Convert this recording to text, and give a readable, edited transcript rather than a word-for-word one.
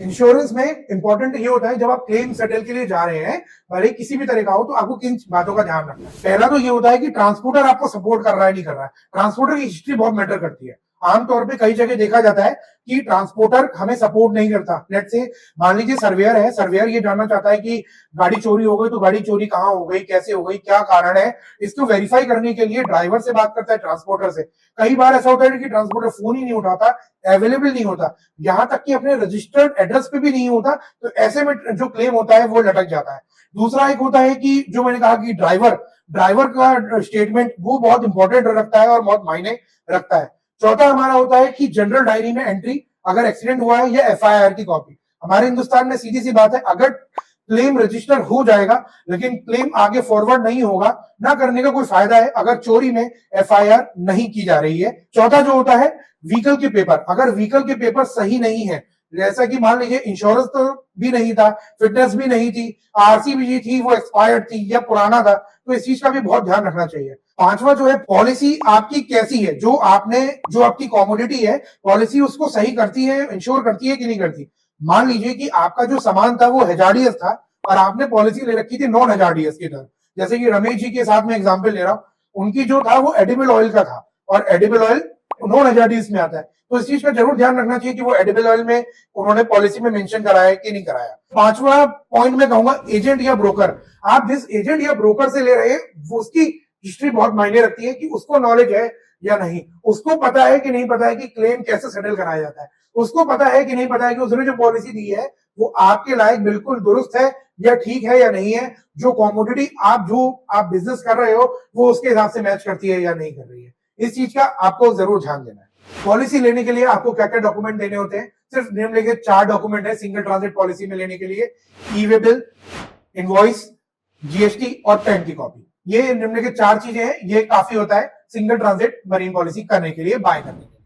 Insurance में important ये होता है जब आप क्लेम सेटल के लिए जा रहे हैं, भले किसी भी तरह का हो, तो आपको किन बातों का ध्यान रखना है। पहला तो ये होता है कि ट्रांसपोर्टर आपको सपोर्ट कर रहा है नहीं कर रहा है। ट्रांसपोर्टर की हिस्ट्री बहुत मैटर करती है। आमतौर पे कई जगह देखा जाता है कि ट्रांसपोर्टर हमें सपोर्ट नहीं करता। लेट्स से मान लीजिए सर्वेयर है, सर्वेयर ये जानना चाहता है कि गाड़ी चोरी हो गई तो गाड़ी चोरी कहाँ हो गई, कैसे हो गई, क्या कारण है, इसको वेरीफाई करने के लिए ड्राइवर से बात करता है, ट्रांसपोर्टर से। कई बार ऐसा होता है कि ट्रांसपोर्टर फोन ही नहीं उठाता, अवेलेबल नहीं होता, यहां तक कि अपने रजिस्टर्ड एड्रेस पे भी नहीं होता, तो ऐसे में जो क्लेम होता है वो लटक जाता है। दूसरा एक होता है कि जो मैंने कहा कि ड्राइवर का स्टेटमेंट वो बहुत इंपॉर्टेंट रखता है और बहुत मायने रखता है। चौथा हमारा होता है कि जनरल डायरी में एंट्री, अगर एक्सीडेंट हुआ है, या एफआईआर की कॉपी। हमारे हिंदुस्तान में सीधी सी बात है, अगर क्लेम रजिस्टर हो जाएगा लेकिन क्लेम आगे फॉरवर्ड नहीं होगा, ना करने का कोई फायदा है अगर चोरी में एफआईआर नहीं की जा रही है। चौथा जो होता है व्हीकल के पेपर, अगर व्हीकल के पेपर सही नहीं है, जैसा कि मान लीजिए इंश्योरेंस तो भी नहीं था, फिटनेस भी नहीं थी, आरसी भी थी वो एक्सपायर्ड थी या पुराना था, तो इस चीज का भी बहुत ध्यान रखना चाहिए। पांचवा जो है पॉलिसी आपकी कैसी है, जो आपकी कॉमोडिटी है, पॉलिसी उसको सही करती है, इंश्योर करती है कि नहीं करती। मान लीजिए कि आपका जो सामान था वो हजार्डियस था और आपने पॉलिसी ले रखी थी नॉन हजार्डियस की तरफ, जैसे कि रमेश जी के साथ में एग्जाम्पल ले रहा हूं, उनकी जो था वो एडिबल ऑयल का था और एडिबल ऑयल नॉन हजार्डियस में आता है, तो इस चीज का जरूर ध्यान रखना चाहिए कि वो एडिबल ऑयल में उन्होंने पॉलिसी में मेंशन कराया कि नहीं कराया। पांचवा पॉइंट में कहूंगा एजेंट या ब्रोकर। आप जिस एजेंट या ब्रोकर से ले रहे हैं वो उसकी हिस्ट्री बहुत मायने रखती है कि उसको नॉलेज है या नहीं, उसको पता है कि नहीं पता है कि क्लेम कैसे सेटल कराया जाता है, उसको पता है कि नहीं पता है कि उसने जो पॉलिसी दी है वो आपके लायक बिल्कुल दुरुस्त है या ठीक है या नहीं है, जो कॉमोडिटी आप बिजनेस कर रहे हो वो उसके हिसाब से मैच करती है या नहीं कर रही है। इस चीज का आपको जरूर ध्यान देना है। पॉलिसी लेने के लिए आपको क्या क्या डॉक्यूमेंट देने होते हैं, सिर्फ नेम लेके 4 डॉक्यूमेंट है सिंगल ट्रांजिट पॉलिसी में लेने के लिए: ई वे बिल, इनवॉइस, जीएसटी और पैन की कॉपी। ये निम्न के 4 चीजें हैं, ये काफी होता है सिंगल ट्रांजिट मरीन पॉलिसी करने के लिए, बाय करने के लिए।